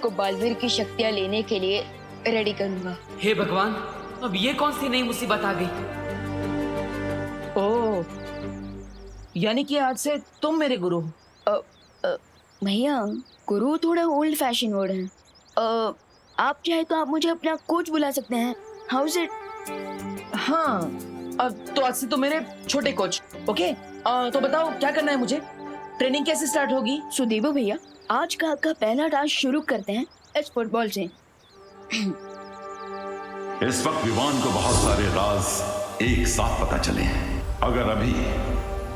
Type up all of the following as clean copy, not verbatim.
आपको बालवीर की शक्तियां लेने के लिए रेडी करूंगा। हे भगवान, अब ये कौन सी नई मुसीबत आ गई? ओह, यानी कि आज से तुम मेरे गुरु हो। भैया, गुरु थोड़ा ओल्ड फैशन वर्ड है। आप चाहे तो आप मुझे अपना कोच बुला सकते हैं। How is it? हाँ, अब तो आज से तो मेरे छोटे कोच। ओके, तो बताओ क्या करना है मुझे? ट्रेनिंग कैसे स्टार्ट होगी? सुदेवो भैया, आज का आपका पहला टास्क शुरू करते हैं इस फुटबॉल से। इस वक्त विवान को बहुत सारे राज एक साथ पता चले हैं। अगर अभी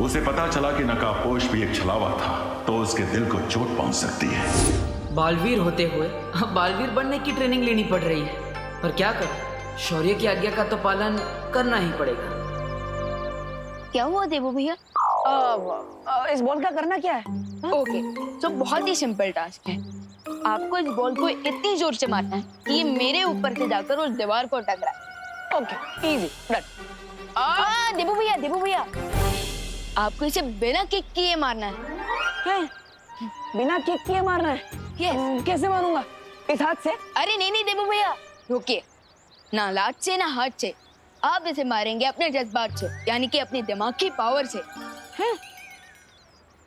उसे पता चला कि नकाबपोश भी एक छलावा था तो उसके दिल को चोट पहुंच सकती है। बालवीर होते हुए अब बालवीर बनने की ट्रेनिंग लेनी पड़ रही है, पर क्या करें, शौर्य की आज्ञा का तो पालन करना ही पड़ेगा। क्या हुआ देवो भैया? इस बॉल का करना क्या है? ओके, तो बहुत ही सिंपल टास्क है। आपको इस बॉल को इतनी जोर से मारना है कि ये मेरे ऊपर से जाकर उस दीवार को टकराए। Okay, easy, done. देवो भैया, आपको इसे बिना किक किए मारना है। बिना किक किए मारना है? यस। कैसे मारूंगा? इस हाथ से? अरे नहीं देवो भैया, रुकिए। ना लात से ना हाथ से, आप इसे मारेंगे अपने जज्बात से, यानी कि अपने दिमाग की पावर से।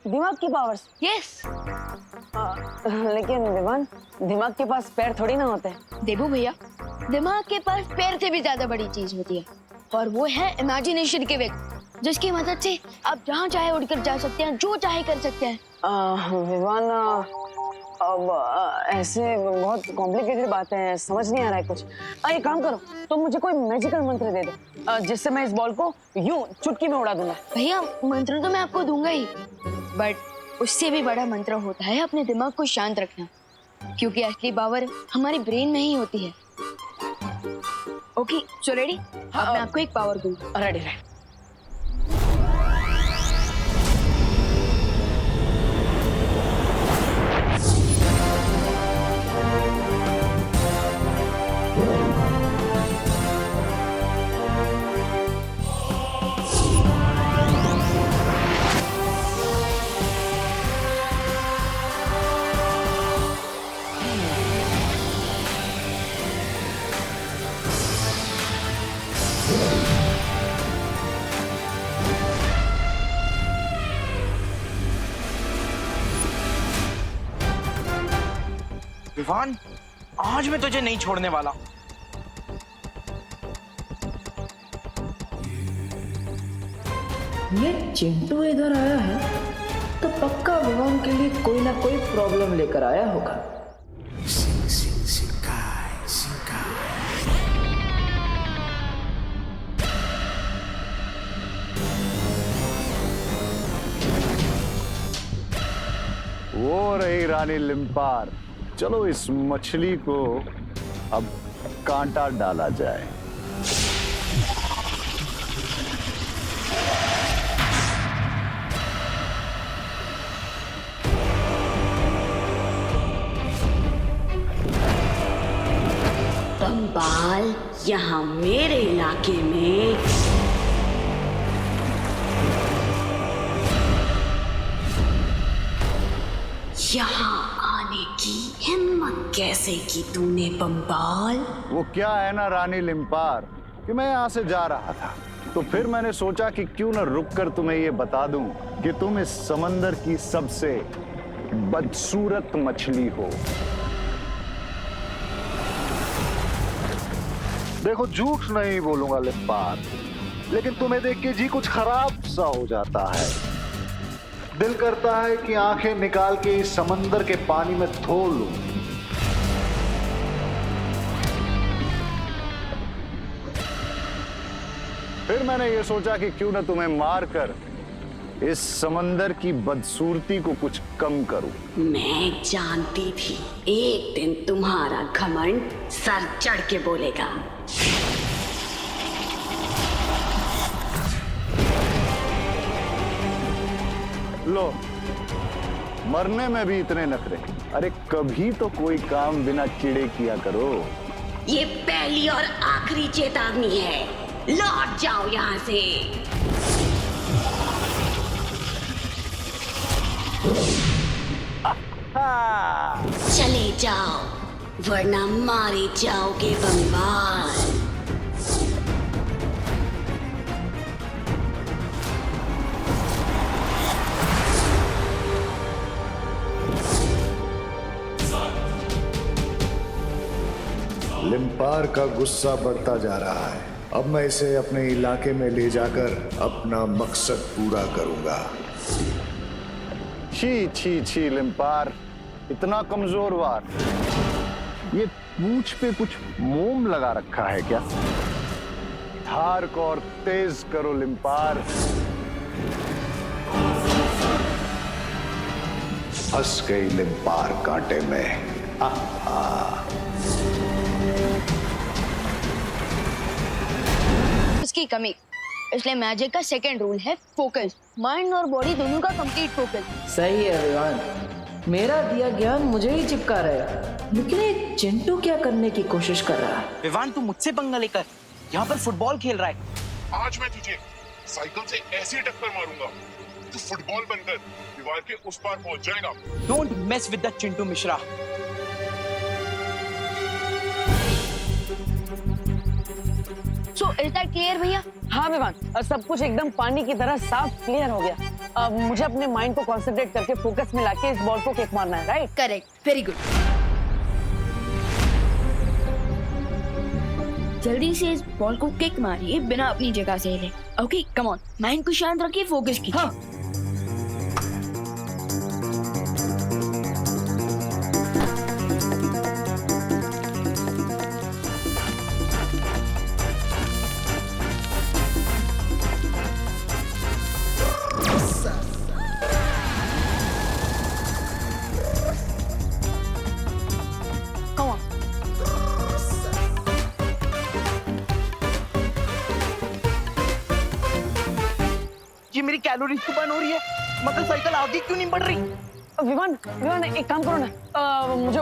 दिमाग की पावर से? यस। लेकिन विवान, दिमाग के पास पैर थोड़ी ना होते हैं। देवो भैया, दिमाग के पास पैर से भी ज्यादा बड़ी चीज होती है, और वो है इमेजिनेशन के व्यक्ति, जिसकी मदद से आप जहाँ चाहे उड़कर जा सकते हैं, जो चाहे कर सकते हैं। विवान, अब ऐसे बहुत कॉम्प्लिकेटेड बातें हैं, समझ नहीं आ रहा है कुछ। एक काम करो, तुम मुझे कोई मैजिकल मंत्र दे दो, जिससे मैं इस बॉल को यूं चुटकी में उड़ा दूंगा। भैया, मंत्र तो मैं आपको दूंगा ही, बट उससे भी बड़ा मंत्र होता है अपने दिमाग को शांत रखना, क्योंकि असली पावर हमारे ब्रेन में ही होती है। Okay, so ready? अब मैं आपको एक पावर दूंगा। रेडी रहे। विवान, आज मैं तुझे नहीं छोड़ने वाला। ये चिंटू इधर आया है तो पक्का विवान के लिए कोई ना कोई प्रॉब्लम लेकर आया होगा। वो रही रानी लिम्पार। चलो इस मछली को अब कांटा डाला जाए। बम्बाल, यहाँ मेरे इलाके में यहाँ आने की हिम्मत कैसे की तूने बम्बाल? वो क्या है ना रानी लिम्पार कि मैं यहाँ से जा रहा था तो फिर मैंने सोचा कि क्यों न रुककर तुम्हें ये बता दूं कि तुम इस समंदर की सबसे बदसूरत मछली हो। देखो, झूठ नहीं बोलूंगा लिम्पार, लेकिन तुम्हें देख के जी कुछ खराब सा हो जाता है। दिल करता है कि आंखें निकाल के इस समंदर के पानी में धो लूं। फिर मैंने ये सोचा कि क्यों न तुम्हें मारकर इस समंदर की बदसूरती को कुछ कम करूं। मैं जानती थी एक दिन तुम्हारा घमंड सर चढ़ के बोलेगा। लो, मरने में भी इतने नखरे। अरे कभी तो कोई काम बिना चिड़े किया करो। ये पहली और आखिरी चेतावनी है, लौट जाओ यहाँ से। चले जाओ वरना मारे जाओगे बंगाल। लिम्पार का गुस्सा बढ़ता जा रहा है। अब मैं इसे अपने इलाके में ले जाकर अपना मकसद पूरा करूंगा। छी छी छी लिम्पार, इतना कमजोर वार। ये पूंछ पे कुछ मोम लगा रखा है क्या? धार को और तेज करो लिम्पार। फंस गई लिम्पार कांटे में। उसकी कमी, इसलिए मैजिक का सेकंड रूल है फोकस। माइंड और बॉडी दोनों का कंप्लीट फोकस। सही है विवान, मेरा दिया ज्ञान मुझे ही चिपका रहेगा, लेकिन ये चिंटू क्या करने की कोशिश कर रहा है? विवान तू मुझसे पंगा लेकर यहाँ पर फुटबॉल खेल रहा है। आज मैं तुझे साइकिल से ऐसी टक्कर मारूंगा तो फुटबॉल बनकर दीवार के उस पार पहुंच जाएगा। Don't mess with the Chintu Mishra. So is that clear भैया? हाँ विवान, सब कुछ एकदम पानी की तरह साफ क्लियर हो गया। अब मुझे अपने माइंड को कंसंट्रेट करके फोकस में लाके इस बॉल को किक मारना है, राइट? Correct, very good. जल्दी से इस बॉल को किक मारिए बिना अपनी जगह से हिले। ओके कम ऑन, माइंड को शांत रखिए, फोकस कीजिए। हाँ। ये मेरी कैलोरीज तो बर्न हो रही है, मगर साइकिल आगे क्यों नहीं बढ़ रही? विवान विवान एक काम करो ना,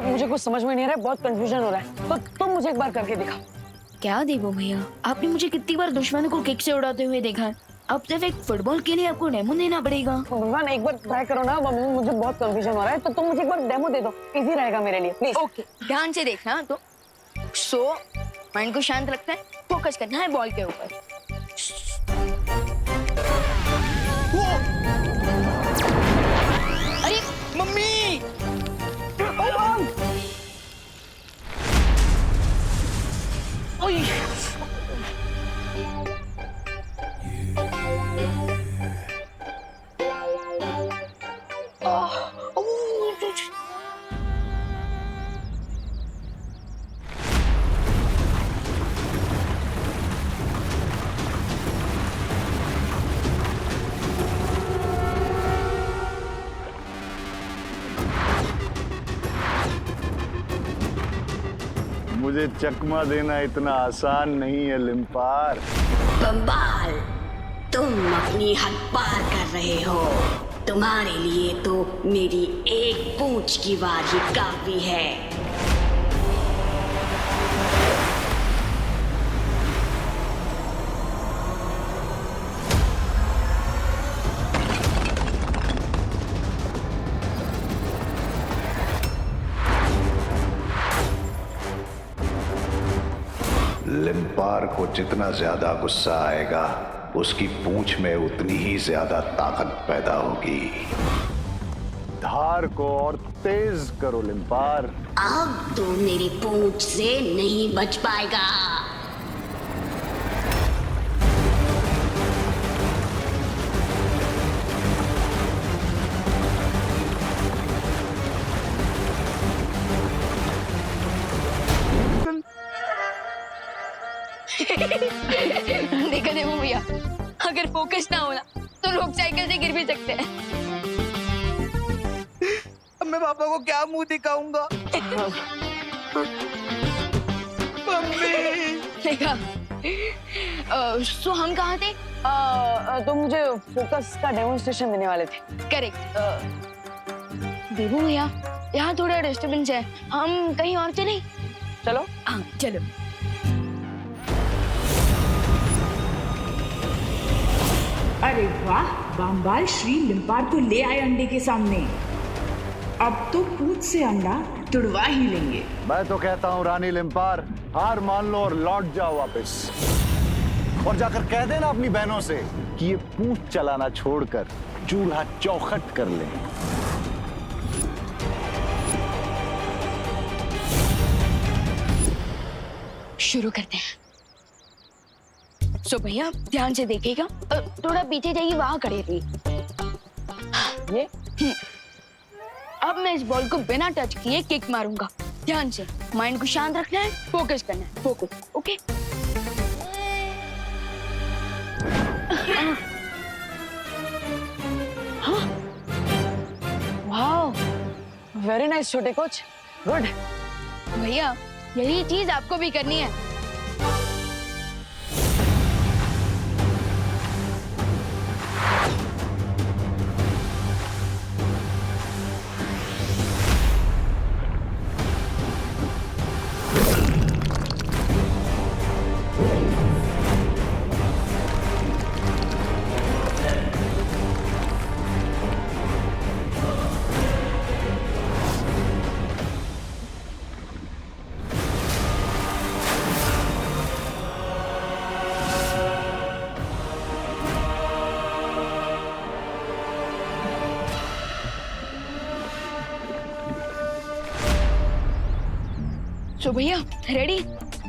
मुझे कुछ समझ में नहीं आ रहा है, बहुत कंफ्यूजन हो रहा है, तो तुम मुझे एक बार करके दिखाओ। क्या देवो भैया, आपने मुझे कितनी बार दुश्मनों को किक से उड़ाते हुए देखा है, अब सिर्फ एक फुटबॉल के लिए आपको डेमो देना पड़ेगा। विवान एक बार ट्राई करो ना, मुझे बहुत कंफ्यूजन हो रहा है, तो तुम मुझे एक बार डेमो दे दो, इजी रहेगा मेरे लिए, प्लीज। ओके, ध्यान से देखना। तो सो माइंड को शांत रखना है, फोकस करना है बॉल के ऊपर। अरे मम्मी! ओए! मुझे चकमा देना इतना आसान नहीं है लिम्पार। बंबाल, तुम अपनी हद पार कर रहे हो। तुम्हारे लिए तो मेरी एक पूंछ की वार ही काफी है। लिम्पार को जितना ज्यादा गुस्सा आएगा, उसकी पूंछ में उतनी ही ज्यादा ताकत पैदा होगी। धार को और तेज करो लिम्पार। अब तो मेरी पूंछ से नहीं बच पाएगा। देखा देखो भैया, अगर फोकस ना होना तो लोग साइकिल से गिर भी सकते हैं। अब मैं पापा को क्या मुंह दिखाऊंगा? मम्मी! देखा, सो हम कहाँ थे? तो मुझे फोकस का डेमोन्स्ट्रेशन देने वाले थे। करेक्ट। देखो भैया, यहाँ थोड़ा डिस्टर्बेंस है, हम कहीं और चलें? चलो। हाँ चलो। अरे वाह, बंबाल श्री लिम्पार को ले आए अंडे के सामने। अब तो पूंछ से अंडा तुड़वा ही लेंगे। मैं तो कहता हूँ रानी लिम्पार, हार मान लो और लौट जाओ वापस, और जाकर कह देना अपनी बहनों से कि ये पूंछ चलाना छोड़कर चूल्हा चौखट कर लें। शुरू करते हैं। सो भैया ध्यान से देखिएगा, थोड़ा पीछे जाइए, वहां खड़े रहिए। ये अब मैं इस बॉल को बिना टच किए किक मारूंगा। ध्यान से, माइंड को शांत रखना है, फोकस करना है, focus. Okay. Wow, very nice छोटे कोच, गुड। भैया यही चीज आपको भी करनी है। सो भैया रेडी?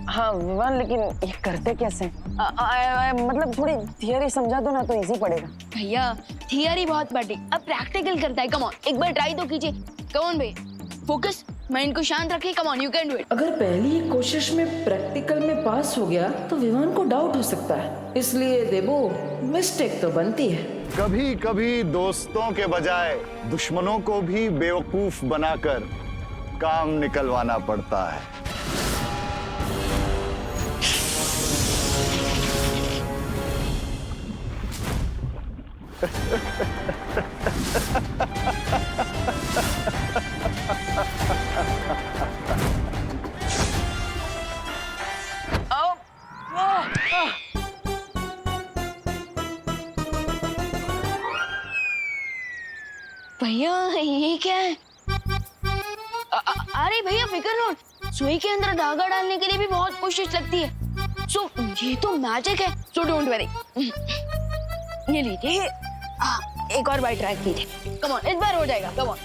हाँ विवान, लेकिन ये करते कैसे? मतलब थोड़ी थियरी समझा दो ना तो इजी पड़ेगा। भैया थियरी बहुत बड़ी, अब प्रैक्टिकल करता है। कम ऑन, एक बार ट्राई तो कीजिए। कम ऑन भैया, फोकस, माइंड को शांत रखिए। Come on, you can do it. अगर पहली ही कोशिश में प्रैक्टिकल में पास हो गया तो विवान को डाउट हो सकता है, इसलिए देवो मिस्टेक तो बनती है। कभी कभी दोस्तों के बजाय दुश्मनों को भी बेवकूफ बनाकर काम निकलवाना पड़ता है। भैया ये क्या है? अरे भैया फिकर नॉट, सुई के अंदर धागा डालने के लिए भी बहुत कोशिश लगती है। सो ये तो मैजिक है, सो डोंट वरी। ये लीजिए, एक और बार ट्राई कीजिए। कम ऑन, इस बार हो जाएगा। Come on.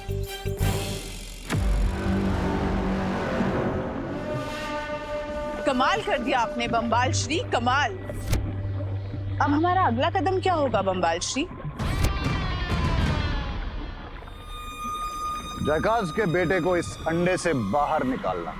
कमाल कर दिया आपने बम्बाल श्री, कमाल। अब हमारा अगला कदम क्या होगा बम्बाल श्री? जैकाज के बेटे को इस अंडे से बाहर निकालना।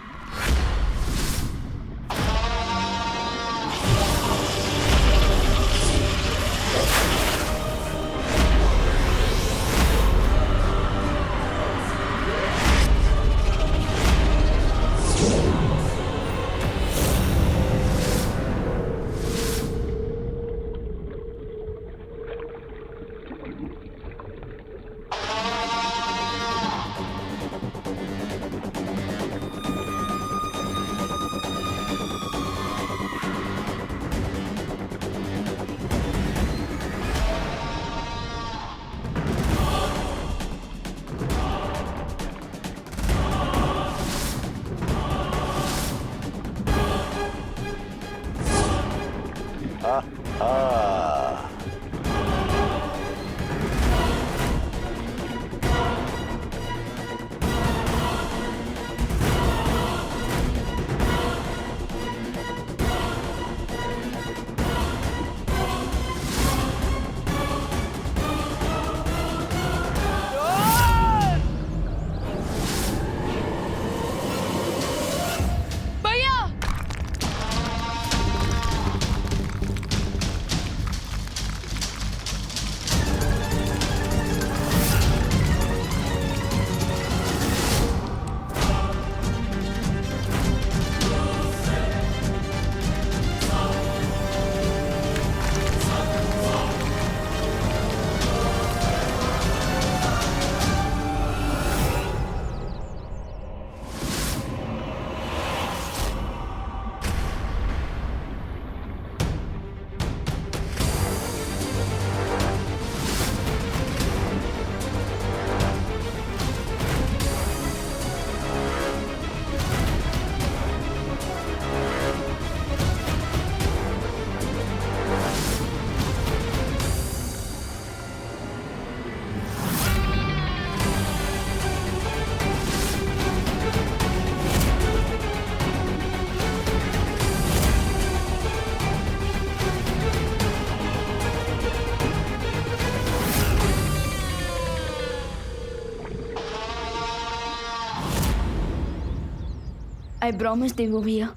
आई प्रॉमिस देवो भैया,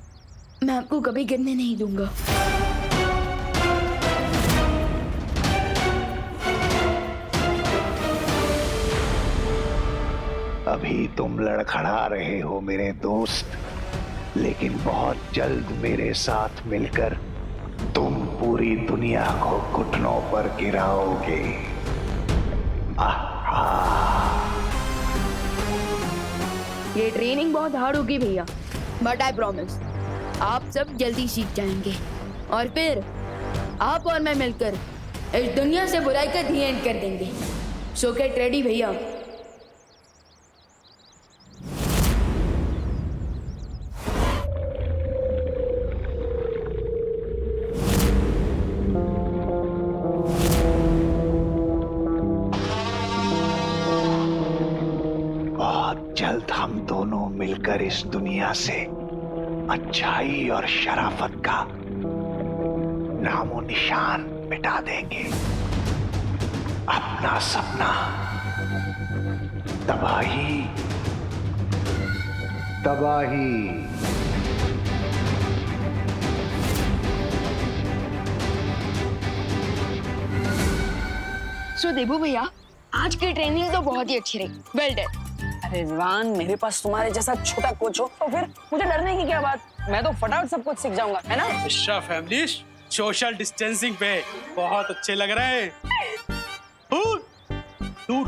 मैं आपको कभी गिरने नहीं दूंगा। अभी तुम लड़खड़ा रहे हो मेरे दोस्त, लेकिन बहुत जल्द मेरे साथ मिलकर तुम पूरी दुनिया को घुटनों पर गिराओगे। ये ट्रेनिंग बहुत हार्ड होगी भैया, बट आई प्रॉमिस आप सब जल्दी सीख जाएंगे और फिर आप और मैं मिलकर इस दुनिया से बुराई का दी एंड कर देंगे। सो गेट रेडी भैया। बहुत जल्द हम दोनों मिलकर इस दुनिया से अच्छाई और शराफत का नामो निशान मिटा देंगे। अपना सपना तबाही तबाही। सो देबू भैया, आज की ट्रेनिंग तो बहुत ही अच्छी रही। Well done. अरे विवान, मेरे पास तुम्हारे जैसा छोटा कोच हो तो फिर मुझे डरने की क्या बात, मैं तो फटाफट सब कुछ सीख जाऊंगा, है ना? मिश्रा फैमिली सोशल डिस्टेंसिंग पे बहुत अच्छे लग रहे हैं। दूर दूर,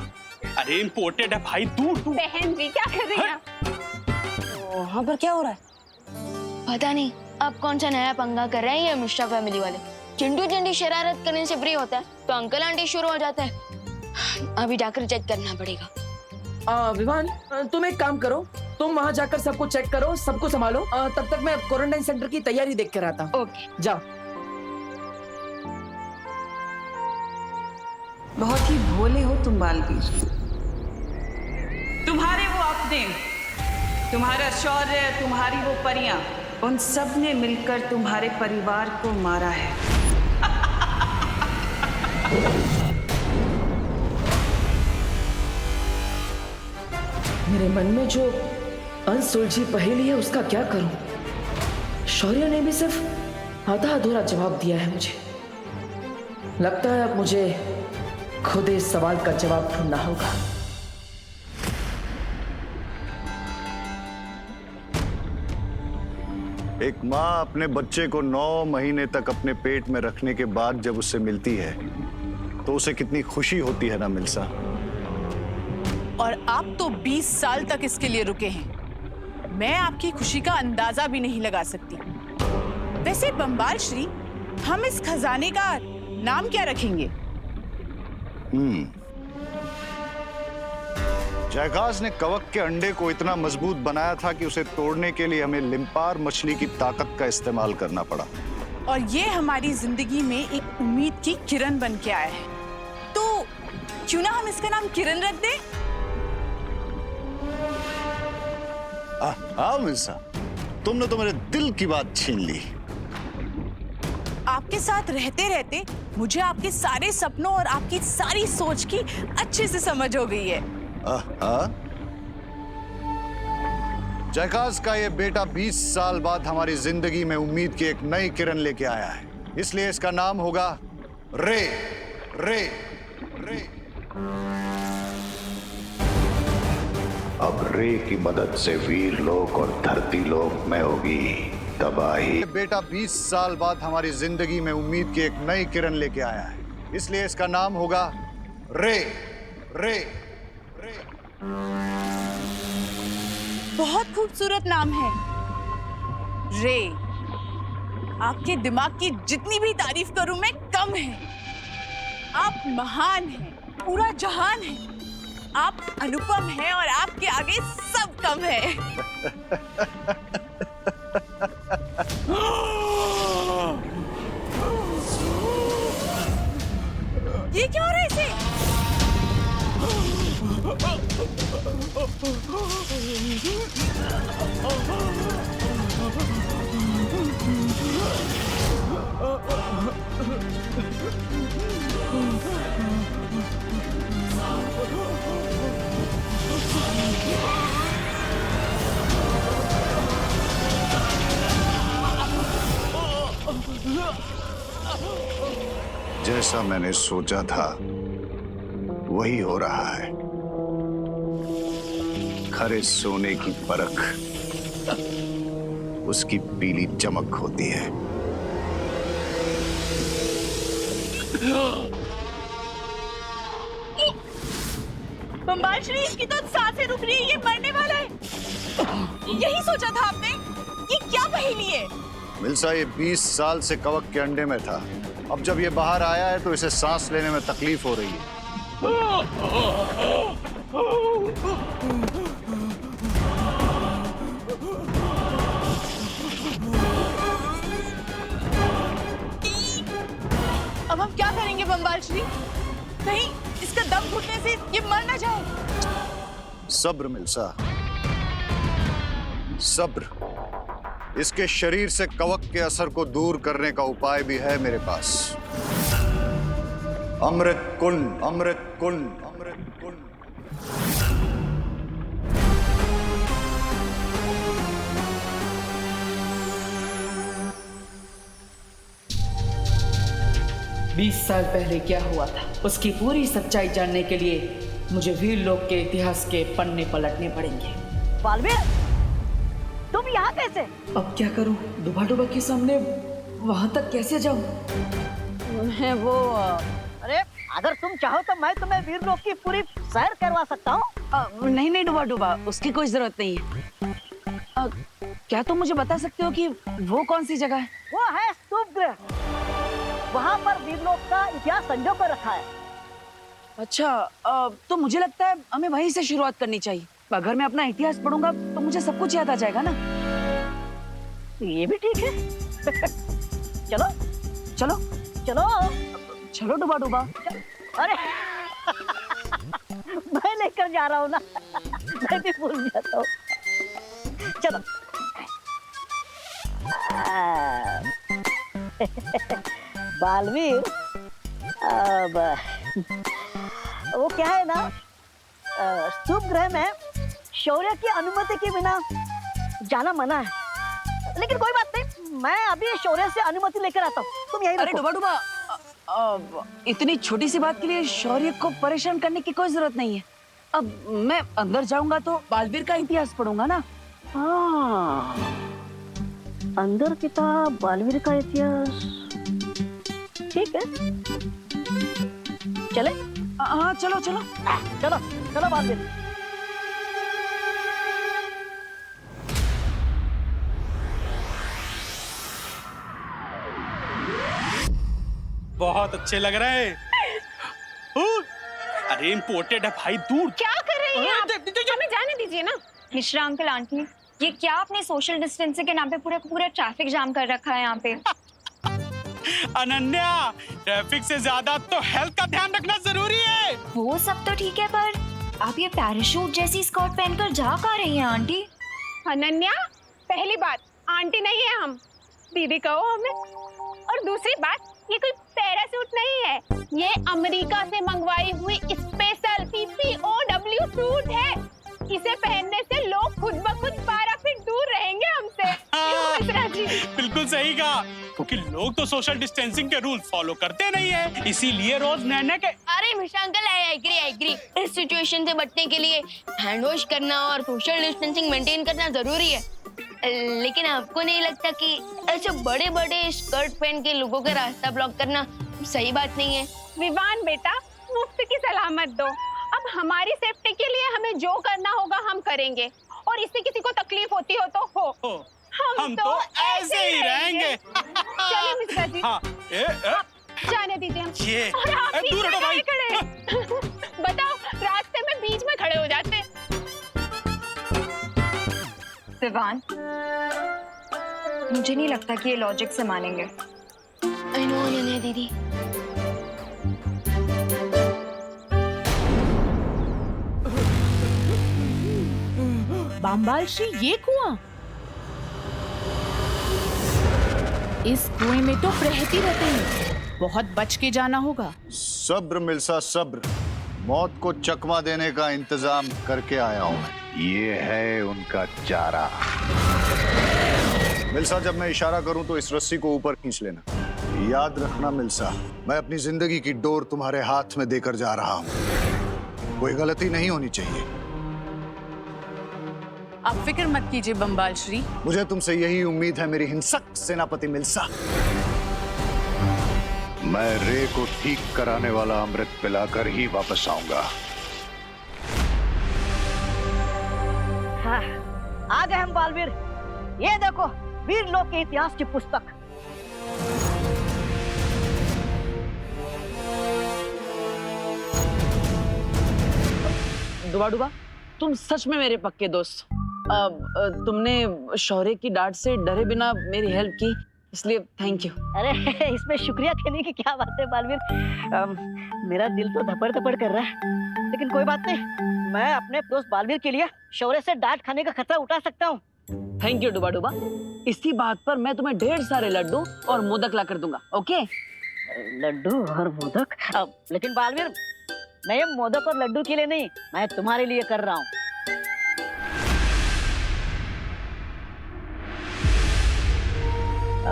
अरे इम्पोर्टेड है भाई, दूर दूर। बहन जी क्या कर रही हैं? वहाँ पर क्या हो रहा है? पता नहीं आप कौन सा नया पंगा कर रहे हैं ये मिश्रा फैमिली वाले। चिंटू चिंटी शरारत करने से फ्री होता है तो अंकल आंटी शुरू हो जाता है। अभी जाकर चेक करना पड़ेगा। विवान, तुम एक काम करो, तुम वहाँ जाकर सबको चेक करो, सबको संभालो। तब तक मैं क्वारंटाइन सेंटर की तैयारी देख कर आता हूँ। ओके जाओ। बहुत ही भोले हो तुम बालवीर। तुम्हारे वो अपने, तुम्हारा शौर्य, तुम्हारी वो परियां, उन सब ने मिलकर तुम्हारे परिवार को मारा है। मेरे मन में जो अनसुलझी पहेली है उसका क्या करूं? शौर्य ने भी सिर्फ आधा अधूरा जवाब दिया है मुझे। लगता है अब मुझे खुद इस सवाल का जवाब ढूंढना होगा। एक माँ अपने बच्चे को 9 महीने तक अपने पेट में रखने के बाद जब उससे मिलती है तो उसे कितनी खुशी होती है ना मिल्सा। और आप तो 20 साल तक इसके लिए रुके हैं। मैं आपकी खुशी का अंदाजा भी नहीं लगा सकती। वैसे बंबाल श्री, हम इस खजाने का नाम क्या रखेंगे? जयकास ने कवक के अंडे को इतना मजबूत बनाया था कि उसे तोड़ने के लिए हमें लिम्पार मछली की ताकत का इस्तेमाल करना पड़ा। और ये हमारी जिंदगी में एक उम्मीद की किरण बन के आया है। तो क्यों ना हम इसका नाम किरण रख दें? हाँ मिल्सा, तुमने तो मेरे दिल की बात छीन ली। आपके साथ रहते रहते मुझे आपके सारे सपनों और आपकी सारी सोच की अच्छे से समझ हो गई है। जयकास का ये बेटा 20 साल बाद हमारी जिंदगी में उम्मीद की एक नई किरण लेके आया है, इसलिए इसका नाम होगा रे रे रे। अब रे की मदद से वीर लोक और धरती लोक में होगी तबाही। बेटा 20 साल बाद हमारी जिंदगी में उम्मीद की एक नई किरण लेके आया है, इसलिए इसका नाम होगा रे रे रे। बहुत खूबसूरत नाम है रे। आपके दिमाग की जितनी भी तारीफ करूं मैं कम है। आप महान हैं, पूरा जहान है। आप अनुपम हैं और आपके आगे सब कम है। ये क्या हो रहा है इसे? जैसा मैंने सोचा था वही हो रहा है। खरे सोने की परख उसकी पीली चमक होती है। बम्बाल श्री, इसकी तो सांसें रुक रही है, ये मरने वाला है। यही सोचा था आपने? ये क्या पहेली है? मिल्सा, ये 20 साल से कवक के अंडे में था। अब जब ये बाहर आया है तो इसे सांस लेने में तकलीफ हो रही है। अब हम क्या करेंगे बम्बाल श्री? कहीं इसका दम घुटने से ये मर ना जाए। सब्र मिल्सा, सब्र। इसके शरीर से कवक के असर को दूर करने का उपाय भी है मेरे पास। अमृत कुंड, अमृत कुंड, अमृत कुंड। 20 साल पहले क्या हुआ था, उसकी पूरी सच्चाई जानने के लिए मुझे वीर लोक के इतिहास के पन्ने पलटने पड़ेंगे। बालवीर, तुम यहाँ कैसे? अब क्या करूं? डुबा डुबा के सामने वहां तक कैसे जाऊं? मैं वो अरे अगर तुम चाहो तो मैं तुम्हें वीर लोक की पूरी सैर करवा सकता हूँ। नहीं नहीं डुबा डुबा, उसकी कोई जरूरत नहीं है। क्या तुम मुझे बता सकते हो कि वो कौन सी जगह है? वो है स्तूप गृह। वहाँ पर वीरलोक का इतिहास संजो कर रखा है। अच्छा, तो मुझे लगता है हमें वहीं से शुरुआत करनी चाहिए। अगर मैं अपना इतिहास पढ़ूंगा तो मुझे सब कुछ याद आ जाएगा ना। ये भी ठीक है। चलो चलो चलो चलो डुबा डुबा। अरे मैं लेकर जा रहा हूँ ना, मैं भी भूल जाता हूँ। चलो। बालवीर, अब वो क्या है ना, स्तूप गृह में शौर्य की अनुमति के बिना जाना मना है। लेकिन कोई बात नहीं, मैं अभी शौर्य से अनुमति लेकर आता हूँ। तुम यही अरे डुबा डुबा, इतनी छोटी सी बात के लिए शौर्य को परेशान करने की कोई जरूरत नहीं है। अब मैं अंदर जाऊंगा तो बालवीर का इतिहास पढ़ूंगा ना। हाँ, अंदर किताब बालवीर का इतिहास, ठीक है। चले? हाँ चलो चलो चलो चलो बालवीर। बहुत अच्छे लग रहे हैं। अरे इम्पोर्टेड है भाई, दूर। क्या कर रही हैं आप? हमें जाने दीजिए ना। मिश्रा अंकल, आंटी, ये क्या आपने सोशल डिस्टेंसिंग के नाम पे पूरा ट्रैफिक जाम कर रखा है यहाँ पे? अनन्या, ट्रैफिक से ज्यादा तो हेल्थ का ध्यान रखना जरूरी है। वो सब तो ठीक है, पर आप ये पैराशूट जैसी स्कर्ट पहनकर जा कहाँ रही हैं आंटी? अनन्या, पहली बात, आंटी नहीं है हम, दीदी कहो हमें। और दूसरी बात, ये कोई पैराशूट नहीं है, ये अमेरिका से मंगवाई हुई स्पेशल PCOW सूट है। इसे पहनने से लोग खुद ब खुद 12 फीट दूर रहेंगे हमसे। मिश्रा जी, बिल्कुल सही कहा, क्योंकि लोग तो सोशल डिस्टेंसिंग के रूल फॉलो करते नहीं है, इसीलिए रोज नए के। अरे मिश्रा अंकल, आई एग्री। इस सिचुएशन से बचने के लिए हैंड वॉश करना और सोशल डिस्टेंसिंग मेंटेन करना जरूरी है। लेकिन आपको नहीं लगता कि ऐसे बड़े बड़े स्कर्ट पहन के लोगों का रास्ता ब्लॉक करना सही बात नहीं है? विवान बेटा, मुफ्त की सलामत दो। अब हमारी सेफ्टी के लिए हमें जो करना होगा हम करेंगे, और इससे किसी को तकलीफ होती हो तो हो। हम तो ऐसे ही रहेंगे। चलिए मिश्रा जी। हाँ, जाने दीजिए हम। ये और आप बीच दूर में हटो भाई। खड़े। बताओ, रास्ते में बीच में खड़े हो जाते। विवान, मुझे नहीं लगता कि ये लॉजिक से मानेंगे। आई नो अनन्या दीदी। बाम्बाल श्री, ये कुआं? इस कुएं में तो रहती रहते हैं, बहुत बच के जाना होगा। सब्र मिल्सा, सब्र। मौत को चकमा देने का इंतजाम करके आया हूं मैं। ये है उनका चारा। मिल्सा, जब मैं इशारा करूं तो इस रस्सी को ऊपर खींच लेना। याद रखना मिल्सा, मैं अपनी जिंदगी की डोर तुम्हारे हाथ में देकर जा रहा हूं। कोई गलती नहीं होनी चाहिए। आप फिक्र मत कीजिए बम्बाल श्री। मुझे तुमसे यही उम्मीद है मेरी हिंसक सेनापति मिल्सा। मैं रे को ठीक कराने वाला अमृत पिलाकर ही वापस आऊंगा। हाँ, आ गए हम बालवीर। ये देखो वीर लोक के इतिहास की पुस्तक। डुबा डुबा, तुम सच में मेरे पक्के दोस्त। तुमने शौर्य की डांट से डरे बिना मेरी हेल्प की, इसलिए थैंक यू। अरे इसमें शुक्रिया कहने की क्या बात है बालवीर। मेरा दिल तो धपड़ धपड़ कर रहा है, लेकिन कोई बात नहीं, मैं अपने दोस्त बालवीर के लिए शौर्य से डांट खाने का खतरा उठा सकता हूँ। थैंक यू डुबा डुबा। इसी बात पर मैं तुम्हें ढेर सारे लड्डू और मोदक ला कर दूंगा। ओके? लड्डू और मोदक? लेकिन बालवीर, मैं ये मोदक और लड्डू के लिए नहीं, मैं तुम्हारे लिए कर रहा हूँ।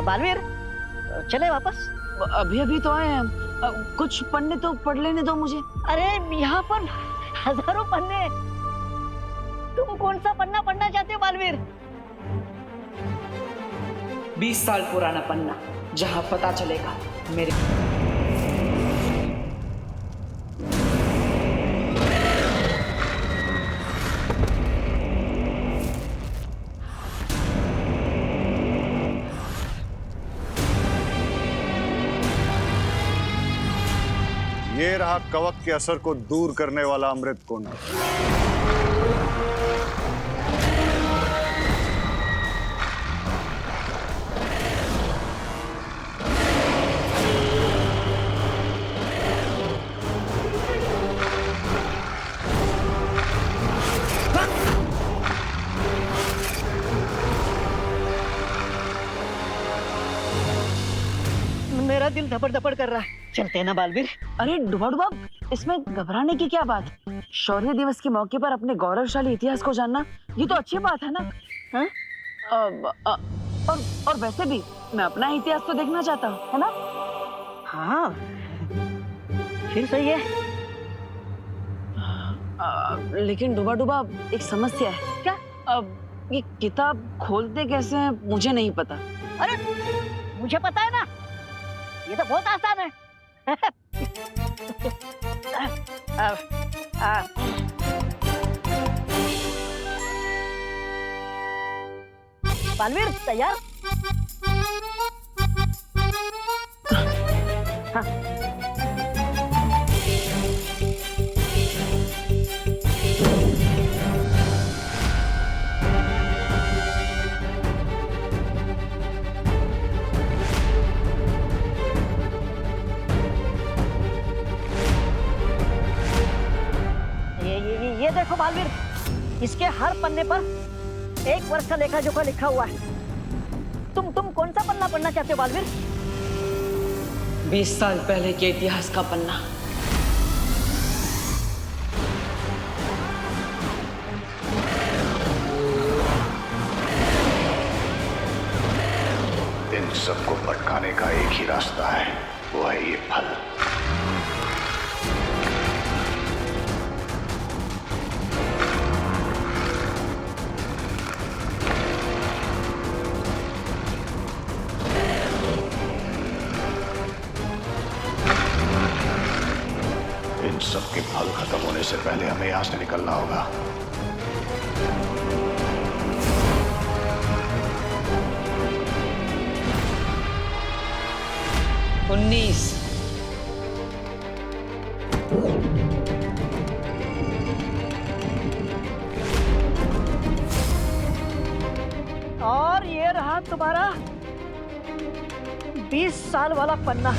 बालवीर, चले वापस? अभी अभी तो आए हैं, कुछ पन्ने तो पढ़ लेने दो मुझे। अरे यहाँ पर हजारों पन्ने, तुम कौन सा पन्ना पढ़ना चाहते हो बालवीर? 20 साल पुराना पन्ना, जहां पता चलेगा मेरे ये रहा कवक के असर को दूर करने वाला अमृत कोना। मेरा दिल धपड़ धपड़ कर रहा है। चलते हैं ना बालवीर? अरे डुबा डुबा, इसमें घबराने की क्या बात? शौर्य दिवस के मौके पर अपने गौरवशाली इतिहास को जानना, ये तो अच्छी बात है ना? हाँ? और वैसे भी मैं अपना इतिहास तो देखना चाहता हूँ, है ना? हाँ, फिर सही है। लेकिन डुबा डुबा, एक समस्या है। क्या? ये किताब खोलते कैसे हैं मुझे नहीं पता। अरे मुझे पता है ना, ये तो बहुत आसान है। बालवीर तैयार? हाँ। ये देखो बालवीर, इसके हर पन्ने पर एक वर्ष का लेखा जोखा लिखा हुआ है। तुम कौन सा पन्ना पढ़ना चाहते हो बालवीर? 20 साल पहले के इतिहास का पन्ना। इन सबको भटकाने का एक ही रास्ता है, वो है ये फल। सबके फल खत्म होने से पहले हमें यहां से निकलना होगा। और ये रहा तुम्हारा 20 साल वाला पन्ना।